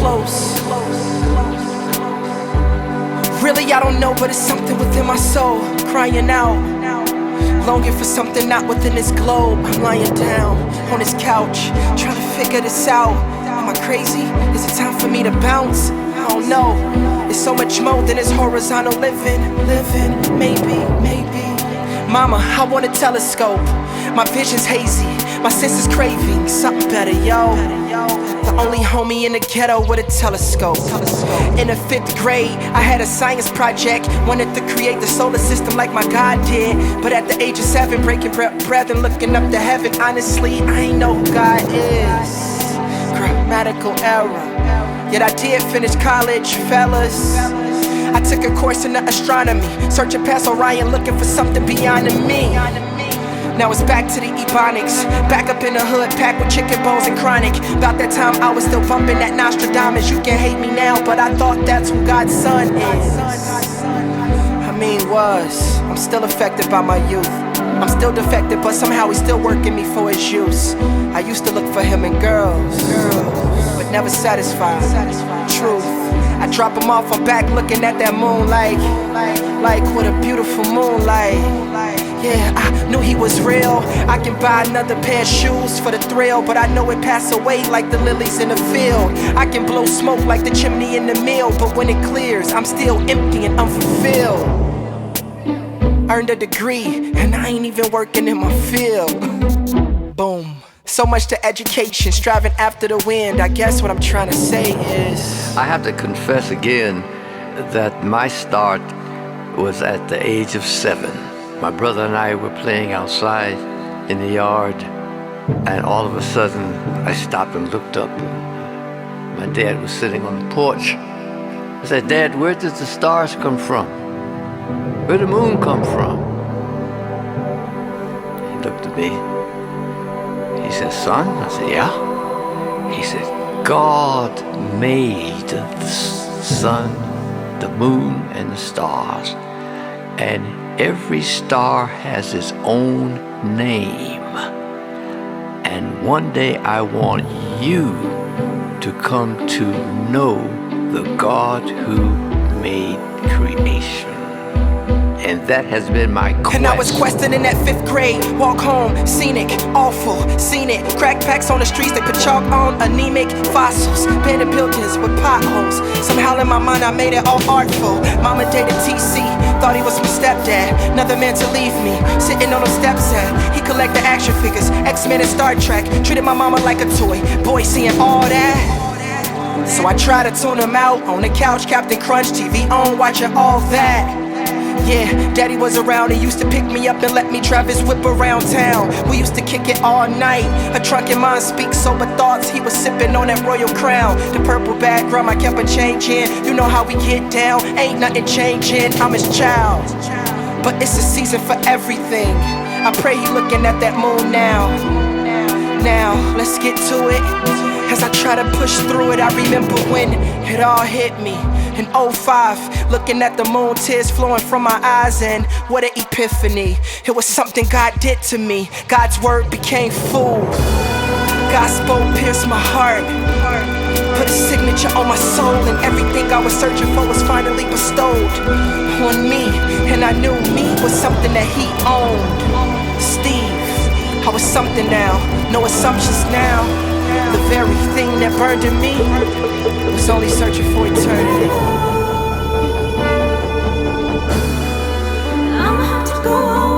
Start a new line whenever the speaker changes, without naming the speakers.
close. Really, I don't know, but it's something within my soul, crying out, longing for something not within this globe. I'm lying down on this couch, trying to figure this out. Am I crazy? Is it time for me to bounce? I don't know. It's so much more than this horizontal living, maybe. Mama, I want a telescope. My vision's hazy, my senses craving something better, yo. The only homie in the ghetto with a telescope. In the 5th grade, I had a science project. Wanted to create the solar system like my God did. But at the age of 7, breaking breath and looking up to heaven, honestly, I ain't know who God is. Grammatical error. Yet I did finish college, fellas. I took a course in astronomy, searching past Orion, looking for something beyond me. Now it's back to the Ebonics, back up in the hood, packed with chicken bones and chronic. About that time I was still bumping that Nostradamus. You can hate me now, but I thought that's who God's son is. I'm still affected by my youth. I'm still defected, but somehow he's still working me for his use. I used to look for him in girls, but never satisfied. Truth, I drop him off, I'm back looking at that moonlight. Like what a beautiful moonlight. Yeah, I knew he was real. I can buy another pair of shoes for the thrill, but I know it pass away like the lilies in the field. I can blow smoke like the chimney in the mill, but when it clears, I'm still empty and unfulfilled. Earned a degree, and I ain't even working in my field. Boom. So much to education, striving after the wind. I guess what I'm trying to say is,
I have to confess again that my start was at the age of 7. My brother and I were playing outside in the yard, and all of a sudden I stopped and looked up. My dad was sitting on the porch. I said, "Dad, where does the stars come from? Where the moon come from?" He looked at me. He said, "Son?" I said, "Yeah." He said, "God made the sun, the moon, and the stars. And every star has its own name. And one day I want you to come to know the God who made creation." And that has been my quest.
And I was questing in that 5th grade. Walk home, scenic, awful, seen it. Crack packs on the streets, they put chalk on. Anemic fossils, abandoned buildings with potholes. Somehow in my mind I made it all artful. Mama dated TC, thought he was my stepdad. Another man to leave me, sitting on the steps at. He collected action figures, X-Men and Star Trek. Treated my mama like a toy, boy seeing all that. So I tried to tune him out on the couch, Captain Crunch, TV on, watching all that. Yeah, daddy was around, he used to pick me up and let me drive his whip around town. We used to kick it all night, a drunken mind speaks sober thoughts. He was sipping on that Royal Crown. The purple background, I kept on changing. You know how we get down, ain't nothing changing. I'm his child, but it's a season for everything. I pray he looking at that moon now. Now, let's get to it. As I try to push through it, I remember when it all hit me. In 05, looking at the moon, tears flowing from my eyes, and what an epiphany. It was something God did to me. God's word became food. Gospel pierced my heart, put a signature on my soul, and everything I was searching for was finally bestowed on me. And I knew me was something that he owned. Steve, I was something now, no assumptions now. The very thing that burned in me was only searching for eternity.
I'ma have to go on.